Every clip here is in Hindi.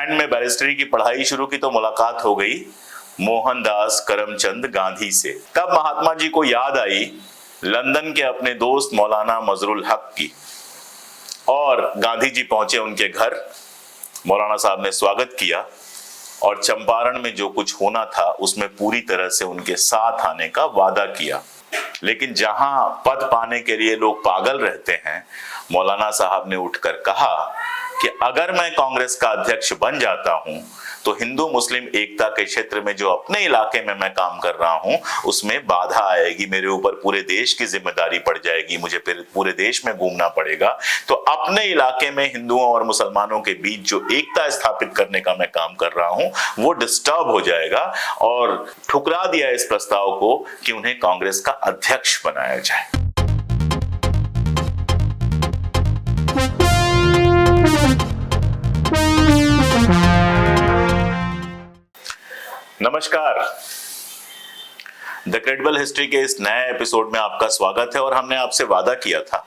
इंग्लैंड में बैरिस्ट्री की पढ़ाई शुरू की तो मुलाकात हो गई मोहनदास करमचंद गांधी से। तब महात्मा जी को याद आई लंदन के अपने दोस्त मौलाना मजरुल हक की, और गांधी जी पहुंचे उनके घर। मौलाना साहब ने स्वागत किया और चंपारण में जो कुछ होना था उसमें पूरी तरह से उनके साथ आने का वादा किया। लेकिन जहां पद पाने के लिए लोग पागल रहते हैं, मौलाना साहब ने उठकर कहा कि अगर मैं कांग्रेस का अध्यक्ष बन जाता हूं तो हिंदू मुस्लिम एकता के क्षेत्र में जो अपने इलाके में मैं काम कर रहा हूं उसमें बाधा आएगी, मेरे ऊपर पूरे देश की जिम्मेदारी पड़ जाएगी, मुझे फिर पूरे देश में घूमना पड़ेगा। तो अपने इलाके में हिंदुओं और मुसलमानों के बीच जो एकता स्थापित करने का मैं काम कर रहा हूं वो डिस्टर्ब हो जाएगा, और ठुकरा दिया इस प्रस्ताव को कि उन्हें कांग्रेस का अध्यक्ष बनाया जाए। नमस्कार, द क्रेडिबल हिस्ट्री के इस नए एपिसोड में आपका स्वागत है। और हमने आपसे वादा किया था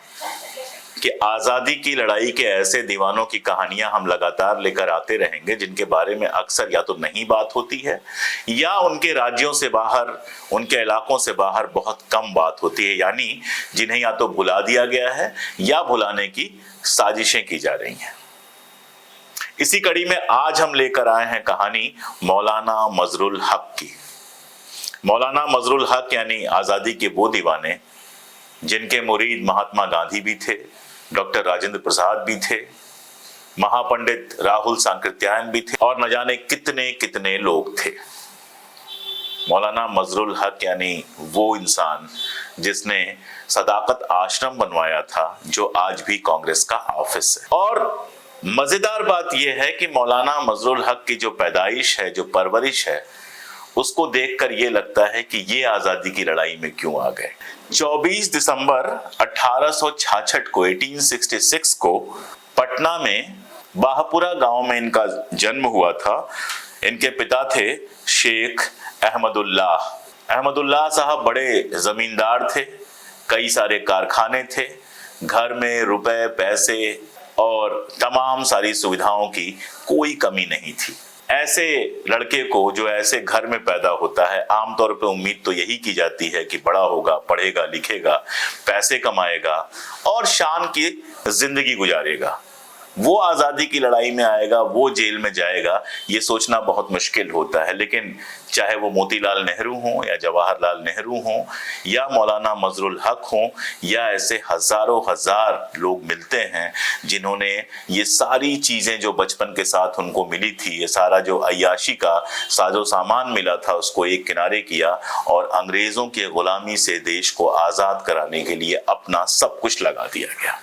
कि आजादी की लड़ाई के ऐसे दीवानों की कहानियां हम लगातार लेकर आते रहेंगे जिनके बारे में अक्सर या तो नहीं बात होती है या उनके राज्यों से बाहर, उनके इलाकों से बाहर बहुत कम बात होती है, यानी जिन्हें या तो भुला दिया गया है या भुलाने की साजिशें की जा रही हैं। इसी कड़ी में आज हम लेकर आए हैं कहानी मौलाना मजरुल हक की। मौलाना मजरुल हक यानी आजादी के वो दीवाने जिनके मुरीद महात्मा गांधी भी थे, डॉक्टर राजेंद्र प्रसाद भी थे, महापंडित राहुल सांकृत्यायन भी थे, और न जाने कितने कितने लोग थे। मौलाना मजरुल हक यानी वो इंसान जिसने सदाकत आश्रम बनवाया था जो आज भी कांग्रेस का ऑफिस है। और मजेदार बात यह है कि मौलाना मजरुल हक की जो पैदाइश है, जो परवरिश है, उसको देखकर यह लगता है कि ये आजादी की लड़ाई में क्यों आ गए। 24 दिसंबर 1866 को 1866 को पटना में बाहपुरा गांव में इनका जन्म हुआ था। इनके पिता थे शेख अहमदुल्लाह। अहमदुल्लाह साहब बड़े जमींदार थे, कई सारे कारखाने थे, घर में रुपए पैसे और तमाम सारी सुविधाओं की कोई कमी नहीं थी। ऐसे लड़के को जो ऐसे घर में पैदा होता है, आमतौर पे उम्मीद तो यही की जाती है कि बड़ा होगा, पढ़ेगा लिखेगा, पैसे कमाएगा और शान की जिंदगी गुजारेगा। वो आजादी की लड़ाई में आएगा, वो जेल में जाएगा, ये सोचना बहुत मुश्किल होता है। लेकिन चाहे वो मोतीलाल नेहरू हों या जवाहरलाल नेहरू हों या मौलाना मजरुल हक हों या ऐसे हजारों हजार लोग मिलते हैं जिन्होंने ये सारी चीजें जो बचपन के साथ उनको मिली थी, ये सारा जो अय्याशी का साजो सामान मिला था, उसको एक किनारे किया और अंग्रेजों की गुलामी से देश को आजाद कराने के लिए अपना सब कुछ लगा दिया गया।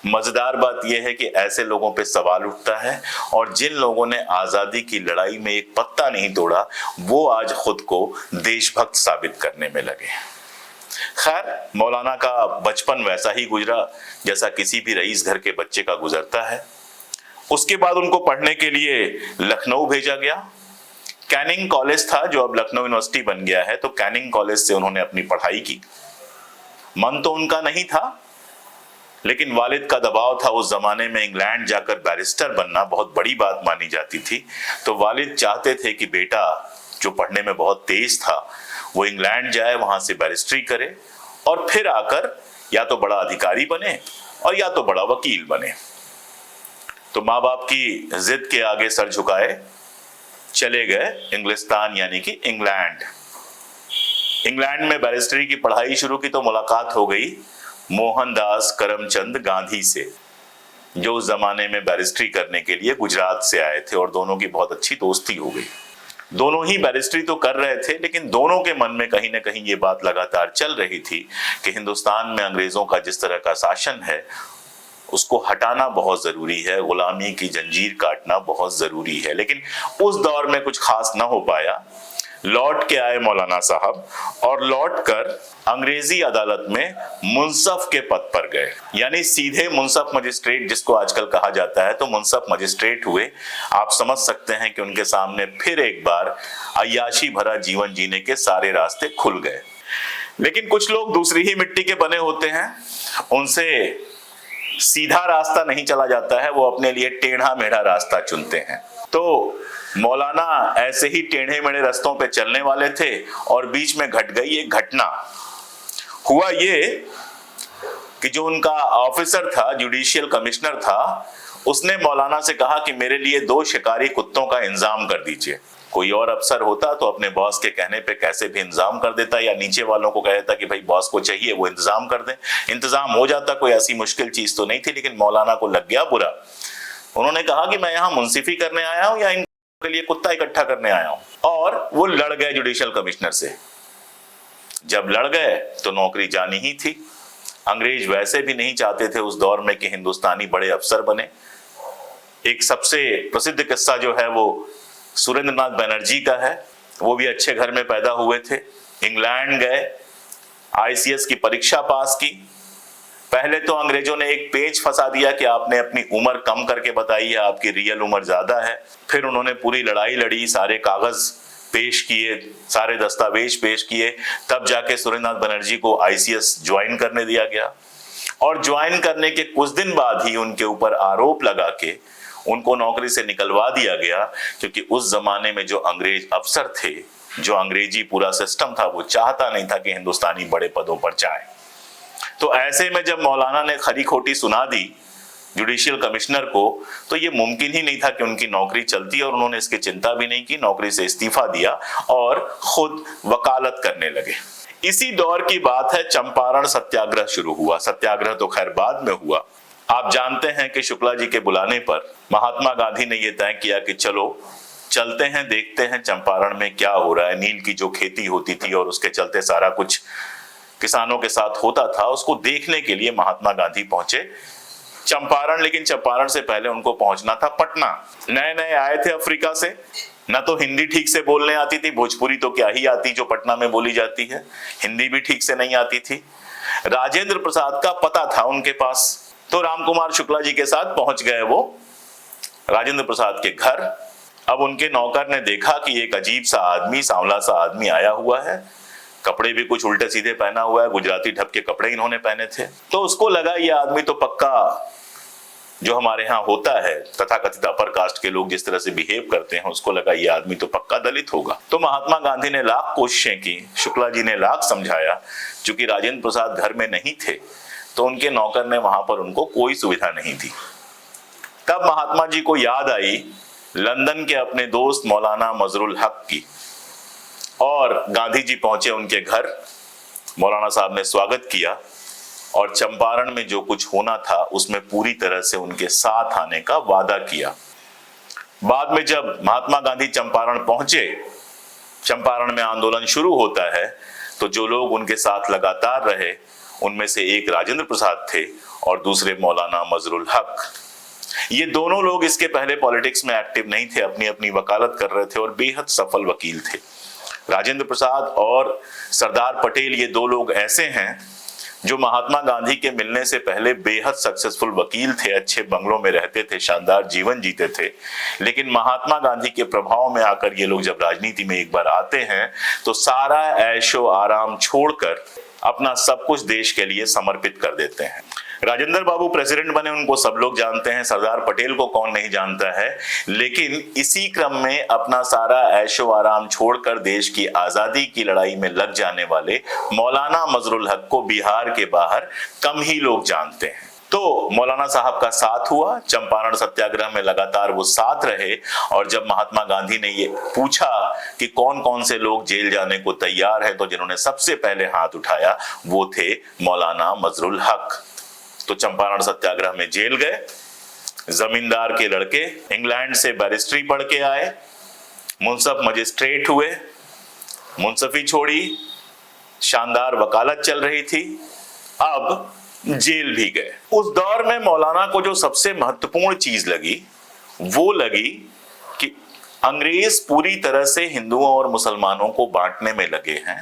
मजेदार बात यह है कि ऐसे लोगों पे सवाल उठता है, और जिन लोगों ने आजादी की लड़ाई में एक पत्ता नहीं तोड़ा वो आज खुद को देशभक्त साबित करने में लगे। खैर, मौलाना का बचपन वैसा ही गुजरा जैसा किसी भी रईस घर के बच्चे का गुजरता है। उसके बाद उनको पढ़ने के लिए लखनऊ भेजा गया। कैनिंग कॉलेज था जो अब लखनऊ यूनिवर्सिटी बन गया है, तो कैनिंग कॉलेज से उन्होंने अपनी पढ़ाई की। मन तो उनका नहीं था, लेकिन वालिद का दबाव था। उस जमाने में इंग्लैंड जाकर बैरिस्टर बनना बहुत बड़ी बात मानी जाती थी, तो वालिद चाहते थे कि बेटा जो पढ़ने में बहुत तेज था वो इंग्लैंड जाए, वहां से बैरिस्ट्री करे और फिर आकर या तो बड़ा अधिकारी बने और या तो बड़ा वकील बने। तो माँ बाप की जिद के आगे सर झुकाए चले गए इंग्लिस्तान यानी कि इंग्लैंड। इंग्लैंड में बैरिस्ट्री की पढ़ाई शुरू की तो मुलाकात हो गई मोहनदास करमचंद गांधी से, जो उस जमाने में बैरिस्ट्री करने के लिए गुजरात से आए थे, और दोनों की बहुत अच्छी दोस्ती हो गई। दोनों ही बैरिस्ट्री तो कर रहे थे, लेकिन दोनों के मन में कहीं ना कहीं ये बात लगातार चल रही थी कि हिंदुस्तान में अंग्रेजों का जिस तरह का शासन है उसको हटाना बहुत जरूरी है, गुलामी की जंजीर काटना बहुत जरूरी है। लेकिन उस दौर में कुछ खास ना हो पाया। लौट के आए मौलाना साहब और लौटकर अंग्रेजी अदालत में मुंसफ के पद पर गए, यानी सीधे मुंसफ मजिस्ट्रेट जिसको आजकल कहा जाता है, तो मुंसफ मजिस्ट्रेट हुए। आप समझ सकते हैं कि उनके सामने फिर एक बार अय्याशी भरा जीवन जीने के सारे रास्ते खुल गए। लेकिन कुछ लोग दूसरी ही मिट्टी के बने होते हैं, उनसे सीधा रास्ता नहीं चला जाता है, वो अपने लिए टेढ़ा मेढ़ा रास्ता चुनते हैं। तो मौलाना ऐसे ही टेढ़े मेढ़े रास्तों पे चलने वाले थे और बीच में घट गई एक घटना। हुआ ये कि जो उनका ऑफिसर था, जुडिशियल कमिश्नर था, उसने मौलाना से कहा कि मेरे लिए 2 शिकारी कुत्तों का इंतजाम कर दीजिए। कोई और अफसर होता तो अपने बॉस के कहने पे कैसे भी इंतजाम कर देता, या नीचे वालों को कह देता कि भाई बॉस को चाहिए वो इंतजाम कर दें, इंतजाम हो जाता, कोई ऐसी मुश्किल चीज तो नहीं थी। लेकिन मौलाना को लग गया बुरा। उन्होंने कहा कि मैं यहाँ मुंसिफी करने आया हूँ या इनके लिए कुत्ता इकट्ठा करने आया हूँ, और वो लड़ गए जुडिशियल कमिश्नर से। जब लड़ गए तो नौकरी जानी ही थी। अंग्रेज वैसे भी नहीं चाहते थे उस दौर में कि हिंदुस्तानी बड़े अफसर बने। एक सबसे प्रसिद्ध किस्सा जो है वो सुरेंद्रनाथ बनर्जी का है। वो भी अच्छे घर में पैदा हुए थे, इंग्लैंड गए, आईसीएस की परीक्षा पास की। पहले तो अंग्रेजों ने एक पेच फंसा दिया कि आपने अपनी उम्र कम करके बताई है, आपकी रियल उम्र ज्यादा है। फिर उन्होंने पूरी लड़ाई लड़ी, सारे कागज पेश किए, सारे दस्तावेज पेश किए, तब जाके सुरेंद्रनाथ बनर्जी को आईसीएस ज्वाइन करने दिया गया। और ज्वाइन करने के कुछ दिन बाद ही उनके ऊपर आरोप लगा के उनको नौकरी से निकलवा दिया गया, क्योंकि उस जमाने में जो अंग्रेज अफसर थे, जो अंग्रेजी पूरा सिस्टम था, वो चाहता नहीं था कि हिंदुस्तानी बड़े पदों पर जाए। तो ऐसे में जब मौलाना ने खरी खोटी सुना दी जुडिशियल कमिश्नर को, तो ये मुमकिन ही नहीं था कि उनकी नौकरी चलती, और उन्होंने इसकी चिंता भी नहीं की, नौकरी से इस्तीफा दिया और खुद वकालत करने लगे। इसी दौर की बात है, चंपारण सत्याग्रह शुरू हुआ। सत्याग्रह तो खैर बाद में हुआ। आप जानते हैं कि शुक्ला जी के बुलाने पर महात्मा गांधी ने यह तय किया कि चलो चलते हैं, देखते हैं चंपारण में क्या हो रहा है। नील की जो खेती होती थी और उसके चलते सारा कुछ किसानों के साथ होता था, उसको देखने के लिए महात्मा गांधी पहुंचे चंपारण। लेकिन चंपारण से पहले उनको पहुंचना था पटना। नए नए आए थे अफ्रीका से, न तो हिंदी ठीक से बोलने आती थी, भोजपुरी तो क्या ही आती जो पटना में बोली जाती है, हिंदी भी ठीक से नहीं आती थी। राजेंद्र प्रसाद का पता था उनके पास, तो रामकुमार शुक्ला जी के साथ पहुंच गए वो राजेंद्र प्रसाद के घर। अब उनके नौकर ने देखा कि एक अजीब सा आदमी, सांवला सा आदमी आया हुआ है, कपड़े भी कुछ उल्टे सीधे पहना हुआ है, गुजराती ढप के कपड़े इन्होंने पहने थे। तो उसको लगा ये आदमी तो पक्का जो हमारे यहाँ होता है, तथाकथित अपर कास्ट के लोग जिस तरह से बिहेव करते हैं, उसको लगा ये आदमी तो पक्का दलित होगा। तो महात्मा गांधी ने लाख कोशिशें की, शुक्ला जी ने लाख समझाया। चूंकि राजेंद्र प्रसाद घर में नहीं थे तो उनके नौकर ने वहां पर उनको कोई सुविधा नहीं दी। तब महात्मा जी को याद आई लंदन के अपने दोस्त मौलाना मजरुल हक की, और गांधी जी पहुंचे उनके घर। मौलाना साहब ने स्वागत किया और चंपारण में जो कुछ होना था उसमें पूरी तरह से उनके साथ आने का वादा किया। बाद में जब महात्मा गांधी चंपारण पहुंचे, चंपारण में आंदोलन शुरू होता है, तो जो लोग उनके साथ लगातार रहे उनमें से एक राजेंद्र प्रसाद थे और दूसरे मौलाना मजरुल हक। ये दोनों लोग इसके पहले पॉलिटिक्स में एक्टिव नहीं थे, अपनी अपनी वकालत कर रहे थे और बेहद सफल वकील थे। राजेंद्र प्रसाद और सरदार पटेल, ये 2 लोग ऐसे हैं जो महात्मा गांधी के मिलने से पहले बेहद सक्सेसफुल वकील थे, अच्छे बंगलों में रहते थे, शानदार जीवन जीते थे। लेकिन महात्मा गांधी के प्रभाव में आकर ये लोग जब राजनीति में एक बार आते हैं तो सारा ऐशो आराम छोड़कर अपना सब कुछ देश के लिए समर्पित कर देते हैं। राजेंद्र बाबू प्रेसिडेंट बने, उनको सब लोग जानते हैं, सरदार पटेल को कौन नहीं जानता है। लेकिन इसी क्रम में अपना सारा ऐशो आराम छोड़कर देश की आजादी की लड़ाई में लग जाने वाले मौलाना मजरुल हक को बिहार के बाहर कम ही लोग जानते हैं। तो मौलाना साहब का साथ हुआ, चंपारण सत्याग्रह में लगातार वो साथ रहे। और जब महात्मा गांधी ने ये पूछा कि कौन कौन से लोग जेल जाने को तैयार है, तो जिन्होंने सबसे पहले हाथ उठाया वो थे मौलाना मजरुल हक। तो चंपारण सत्याग्रह में जेल गए। जमींदार के लड़के इंग्लैंड से बैरिस्ट्री पढ़ के आए, मुंसफ मजिस्ट्रेट हुए, मुंसफी छोड़ी, शानदार वकालत चल रही थी, अब जेल भी गए। उस दौर में मौलाना को जो सबसे महत्वपूर्ण चीज लगी वो लगी कि अंग्रेज पूरी तरह से हिंदुओं और मुसलमानों को बांटने में लगे हैं।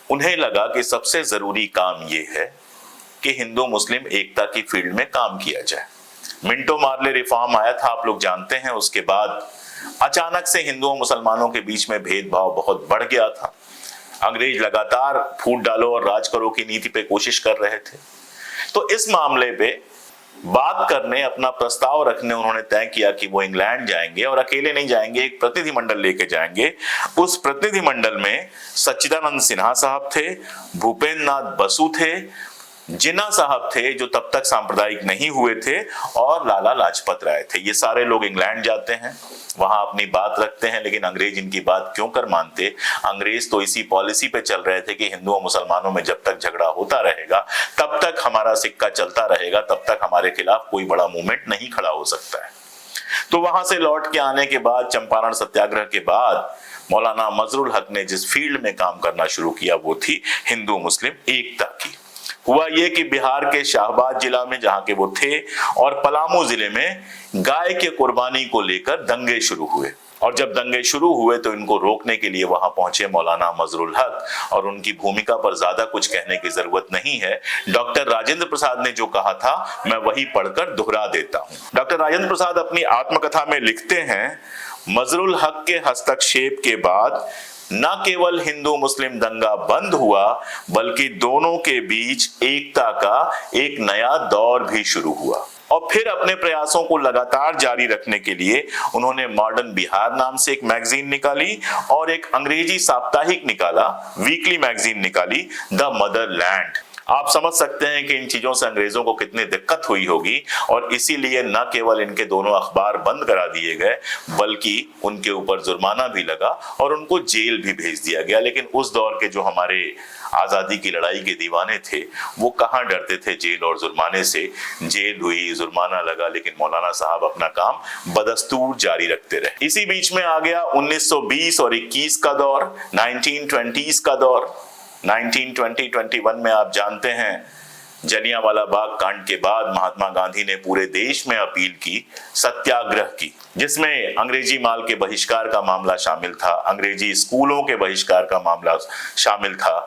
उन्हें लगा कि सबसे जरूरी काम यह है कि हिंदू मुस्लिम एकता की फील्ड में काम किया जाए। मिंटो मार्ले रिफॉर्म आया था, आप लोग जानते हैं। उसके बाद अचानक से हिंदुओं मुसलमानों के बीच में भेदभाव बहुत बढ़ गया था। अंग्रेज लगातार फूट डालो और राज करो की नीति पे कोशिश कर रहे थे। तो इस मामले पे बात करने, अपना प्रस्ताव रखने उन्होंने तय किया कि वो इंग्लैंड जाएंगे और अकेले नहीं जाएंगे, एक प्रतिनिधिमंडल लेके जाएंगे। उस प्रतिनिधिमंडल में सच्चिदानंद सिन्हा साहब थे, भूपेंद्र नाथ बसु थे, जिन्ना साहब थे जो तब तक सांप्रदायिक नहीं हुए थे, और लाला लाजपत राय थे। ये सारे लोग इंग्लैंड जाते हैं, वहां अपनी बात रखते हैं, लेकिन अंग्रेज इनकी बात क्यों कर मानते? अंग्रेज तो इसी पॉलिसी पे चल रहे थे कि हिंदुओं मुसलमानों में जब तक झगड़ा होता रहेगा तब तक हमारा सिक्का चलता रहेगा, तब तक हमारे खिलाफ कोई बड़ा मूवमेंट नहीं खड़ा हो सकता है। तो वहां से लौट के आने के बाद, चंपारण सत्याग्रह के बाद, मौलाना मजरुल हक ने जिस फील्ड में काम करना शुरू किया वो थी हिंदू मुस्लिम एकता की। हुआ ये कि बिहार के शाहबाद जिला में, जहां के वो थे, और पलामू जिले में गाय के कुर्बानी को लेकर दंगे शुरू हुए। और जब दंगे शुरू हुए तो इनको रोकने के लिए वहां पहुंचे मौलाना मजरुल हक, और उनकी भूमिका पर ज्यादा कुछ कहने की जरूरत नहीं है। डॉक्टर राजेंद्र प्रसाद ने जो कहा था मैं वही पढ़कर दोहरा देता हूं। डॉक्टर राजेंद्र प्रसाद अपनी आत्मकथा में लिखते हैं, मजरुल हक के हस्तक्षेप के बाद न केवल हिंदू मुस्लिम दंगा बंद हुआ, बल्कि दोनों के बीच एकता का एक नया दौर भी शुरू हुआ। और फिर अपने प्रयासों को लगातार जारी रखने के लिए उन्होंने मॉडर्न बिहार नाम से एक मैगजीन निकाली और एक अंग्रेजी साप्ताहिक निकाला, वीकली मैगजीन निकाली, द मदरलैंड। आप समझ सकते हैं कि इन चीजों से अंग्रेजों को कितनी दिक्कत हुई होगी, और इसीलिए न केवल इनके दोनों अखबार बंद करा दिए गए, बल्कि उनके ऊपर जुर्माना भी लगा और उनको जेल भी भेज दिया गया। लेकिन उस दौर के जो हमारे आजादी की लड़ाई के दीवाने थे वो कहां डरते थे जेल और जुर्माने से। जेल हुई, जुर्माना लगा, लेकिन मौलाना साहब अपना काम बदस्तूर जारी रखते रहे। इसी बीच में आ गया 1920 और 21 का दौर, 1920s का दौर। 1920-21 में आप जानते हैं जलियांवाला बाग कांड के बाद महात्मा गांधी ने पूरे देश में अपील की सत्याग्रह की, जिसमें अंग्रेजी माल के बहिष्कार का मामला शामिल था, अंग्रेजी स्कूलों के बहिष्कार का मामला शामिल था।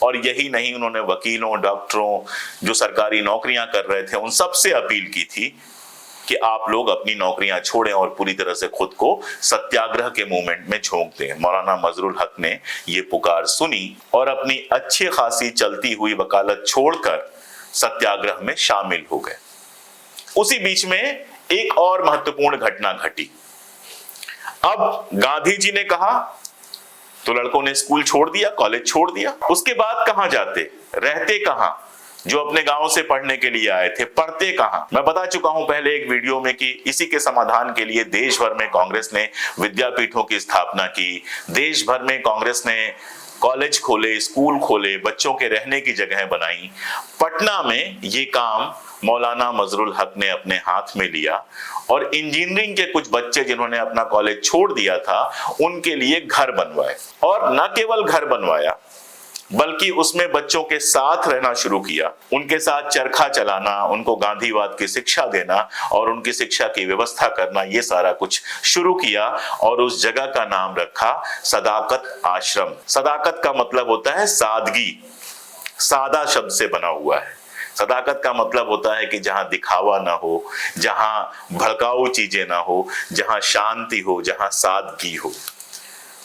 और यही नहीं, उन्होंने वकीलों, डॉक्टरों, जो सरकारी नौकरियां कर रहे थे, उन सबसे अपील की थी कि आप लोग अपनी नौकरियां छोड़ें और पूरी तरह से खुद को सत्याग्रह के मूवमेंट में झोंक दें। मौलाना मजरुल हक ने ये पुकार सुनी और अपनी अच्छी खासी चलती हुई वकालत छोड़कर सत्याग्रह में शामिल हो गए। उसी बीच में एक और महत्वपूर्ण घटना घटी। अब गांधी जी ने कहा तो लड़कों ने स्कूल छोड़ दिया, कॉलेज छोड़ दिया। उसके बाद कहां जाते, रहते कहां? जो अपने गांव से पढ़ने के लिए आए थे, पढ़ते कहां? मैं बता चुका हूं पहले एक वीडियो में कि इसी के समाधान के लिए देश भर में कांग्रेस ने विद्यापीठों की स्थापना की, देश भर में कांग्रेस ने कॉलेज खोले, स्कूल खोले, बच्चों के रहने की जगह बनाई। पटना में ये काम मौलाना मजरुल हक ने अपने हाथ में लिया और इंजीनियरिंग के कुछ बच्चे जिन्होंने अपना कॉलेज छोड़ दिया था उनके लिए घर बनवाए। और न केवल घर बनवाया बल्कि उसमें बच्चों के साथ रहना शुरू किया, उनके साथ चरखा चलाना, उनको गांधीवाद की शिक्षा देना और उनकी शिक्षा की व्यवस्था करना, ये सारा कुछ शुरू किया। और उस जगह का नाम रखा सदाकत आश्रम। सदाकत का मतलब होता है सादगी, सादा शब्द से बना हुआ है। सदाकत का मतलब होता है कि जहां दिखावा ना हो, जहां भड़काऊ चीजें ना हो, जहां शांति हो, जहां सादगी हो।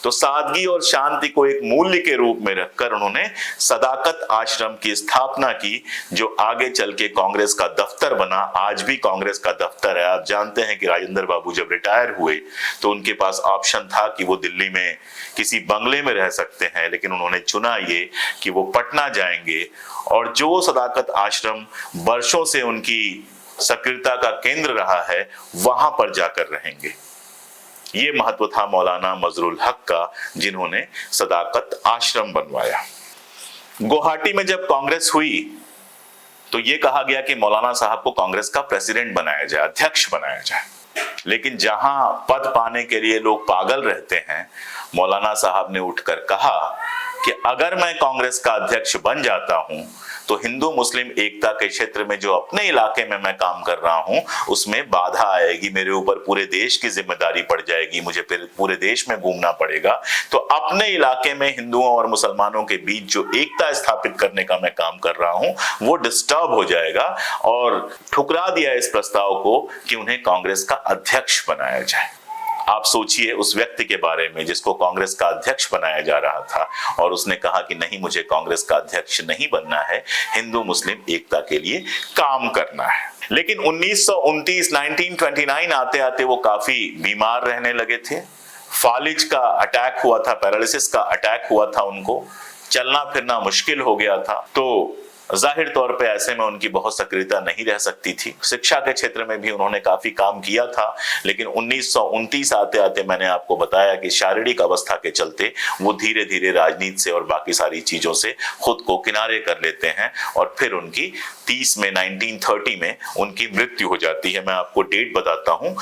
तो सादगी और शांति को एक मूल्य के रूप में रखकर उन्होंने सदाकत आश्रम की स्थापना की, जो आगे चल के कांग्रेस का दफ्तर बना। आज भी कांग्रेस का दफ्तर है। आप जानते हैं कि राजेंद्र बाबू जब रिटायर हुए तो उनके पास ऑप्शन था कि वो दिल्ली में किसी बंगले में रह सकते हैं, लेकिन उन्होंने चुना ये कि वो पटना जाएंगे और जो सदाकत आश्रम वर्षों से उनकी सक्रियता का केंद्र रहा है वहां पर जाकर रहेंगे। ये महत्व था मौलाना मजरुल हक का, जिन्होंने सदाकत आश्रम बनवाया। गुवाहाटी में जब कांग्रेस हुई तो ये कहा गया कि मौलाना साहब को कांग्रेस का प्रेसिडेंट बनाया जाए, अध्यक्ष बनाया जाए। लेकिन जहां पद पाने के लिए लोग पागल रहते हैं, मौलाना साहब ने उठकर कहा कि अगर मैं कांग्रेस का अध्यक्ष बन जाता हूं तो हिंदू मुस्लिम एकता के क्षेत्र में जो अपने इलाके में मैं काम कर रहा हूं उसमें बाधा आएगी, मेरे ऊपर पूरे देश की जिम्मेदारी पड़ जाएगी, मुझे पूरे देश में घूमना पड़ेगा। तो अपने इलाके में हिंदुओं और मुसलमानों के बीच जो एकता स्थापित करने का मैं काम कर रहा हूं वो डिस्टर्ब हो जाएगा, और ठुकरा दिया इस प्रस्ताव को कि उन्हें कांग्रेस का अध्यक्ष बनाया जाए। आप सोचिए उस व्यक्ति के बारे में जिसको कांग्रेस का अध्यक्ष बनाया जा रहा था और उसने कहा कि नहीं, मुझे कांग्रेस का अध्यक्ष नहीं बनना है, हिंदू मुस्लिम एकता के लिए काम करना है। लेकिन 1929 आते आते वो काफी बीमार रहने लगे थे। फालिज का अटैक हुआ था, पैरालिसिस का अटैक हुआ था, उनको चलना फिरना मुश्किल हो गया था। तो जाहिर तौर पे ऐसे में उनकी बहुत सक्रियता नहीं रह सकती थी। शिक्षा के क्षेत्र में भी उन्होंने काफी काम किया था, लेकिन 1929 आते आते मैंने आपको बताया कि शारीरिक अवस्था के चलते वो धीरे धीरे राजनीति से और बाकी सारी चीजों से खुद को किनारे कर लेते हैं और फिर उनकी 30 में 1930 में उनकी मृत्यु हो जाती है। मैं आपको डेट बताता हूं,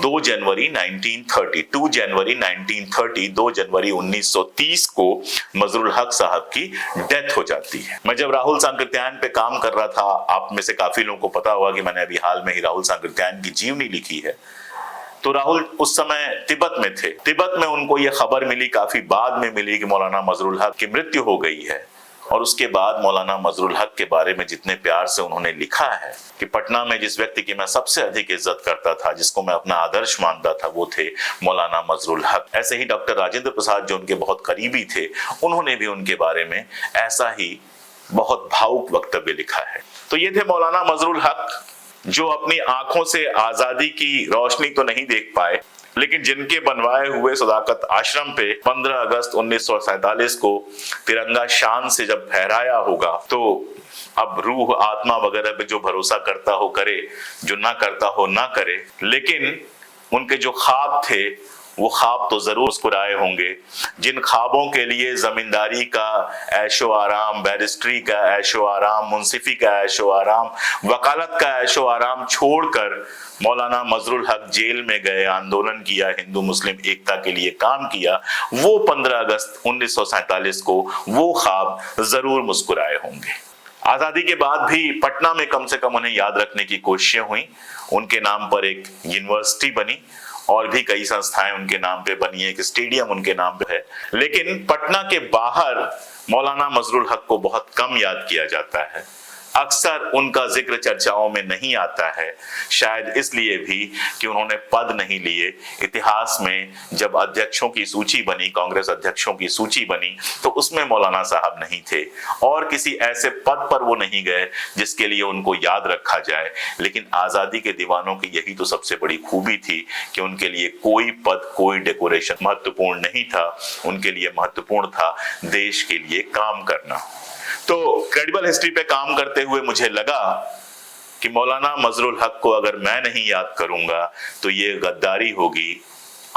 2 जनवरी 1930, 2 जनवरी 1930, 2 जनवरी 1930 को मजरुल हक साहब की डेथ हो जाती है। मैं जब राहुल सांकृत्यायन पे काम कर रहा था, आप में से काफी लोगों को पता होगा कि मैंने अभी हाल में ही राहुल सांकृत्यायन की जीवनी लिखी है। तो राहुल उस समय तिब्बत में थे। तिब्बत में उनको यह खबर मिली, काफी बाद में मिली, कि मौलाना मजरुल हक की मृत्यु हो गई है। और उसके बाद मौलाना मजरुल हक के बारे में जितने प्यार से उन्होंने लिखा है कि पटना में जिस व्यक्ति की मैं सबसे अधिक इज्जत करता था, जिसको मैं अपना आदर्श मानता था, वो थे मौलाना मजरुल हक। ऐसे ही डॉक्टर राजेंद्र प्रसाद जो उनके बहुत करीबी थे, उन्होंने भी उनके बारे में ऐसा ही बहुत भावुक वक्तव्य लिखा है। तो ये थे मौलाना मजरुल हक, जो अपनी आंखों से आजादी की रोशनी तो नहीं देख पाए, लेकिन जिनके बनवाए हुए सदाकत आश्रम पे 15 अगस्त 1947 को तिरंगा शान से जब फहराया होगा, तो अब रूह आत्मा वगैरह पे जो भरोसा करता हो करे, जो ना करता हो ना करे, लेकिन उनके जो ख्वाब थे वो ख्वाब तो जरूर मुस्कुराए होंगे। जिन ख्वाबों के लिए जमींदारी का ऐशो आराम, बैरिस्ट्री का ऐशो आराम, मुंसिफी का ऐशो आराम, वकालत का ऐशो आराम छोड़कर मौलाना मजरुल हक जेल में गए, आंदोलन किया, हिंदू मुस्लिम एकता के लिए काम किया, वो 15 अगस्त 1947 को वो ख्वाब जरूर मुस्कुराए होंगे। आजादी के बाद भी पटना में कम से कम उन्हें याद रखने की कोशिशें हुई। उनके नाम पर एक यूनिवर्सिटी बनी और भी कई संस्थाएं उनके नाम पे बनी है, एक स्टेडियम उनके नाम पे है। लेकिन पटना के बाहर मौलाना मजरुल हक को बहुत कम याद किया जाता है। अक्सर उनका जिक्र चर्चाओं में नहीं आता है, शायद इसलिए भी कि उन्होंने पद नहीं लिए। इतिहास में जब अध्यक्षों की सूची बनी, कांग्रेस अध्यक्षों की सूची बनी, तो उसमें मौलाना साहब नहीं थे और किसी ऐसे पद पर वो नहीं गए जिसके लिए उनको याद रखा जाए। लेकिन आजादी के दीवानों की यही तो सबसे बड़ी खूबी थी कि उनके लिए कोई पद, कोई डेकोरेशन महत्वपूर्ण नहीं था। उनके लिए महत्वपूर्ण था देश के लिए काम करना। तो क्रेडिबल हिस्ट्री पे काम करते हुए मुझे लगा कि मौलाना मजरुल हक को अगर मैं नहीं याद करूंगा तो ये गद्दारी होगी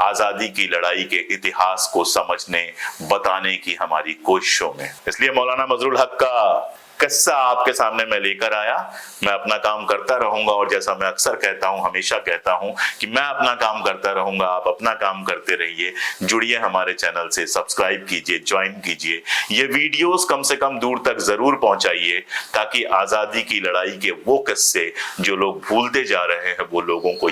आजादी की लड़ाई के इतिहास को समझने, बताने की हमारी कोशिशों में। इसलिए मौलाना मजरुल हक का किस्सा आपके सामने मैं लेकर आया। मैं अपना काम करता रहूंगा और जैसा मैं अक्सर कहता हूं, हमेशा कहता हूं कि मैं अपना काम करता रहूंगा, आप अपना काम करते रहिए। जुड़िए हमारे चैनल से, सब्सक्राइब कीजिए, ज्वाइन कीजिए। ये वीडियोस कम से कम दूर तक जरूर पहुंचाइए ताकि आजादी की लड़ाई के वो किस्से जो लोग भूलते जा रहे हैं वो लोगों को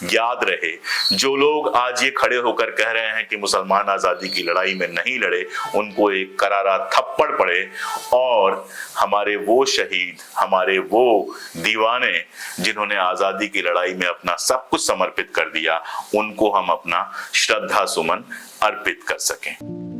याद रहे। जो लोग आज ये खड़े होकर कह रहे हैं कि मुसलमान आजादी की लड़ाई में नहीं लड़े, उनको एक करारा थप्पड़ पड़े और हमारे वो शहीद, हमारे वो दीवाने जिन्होंने आजादी की लड़ाई में अपना सब कुछ समर्पित कर दिया, उनको हम अपना श्रद्धा सुमन अर्पित कर सकें।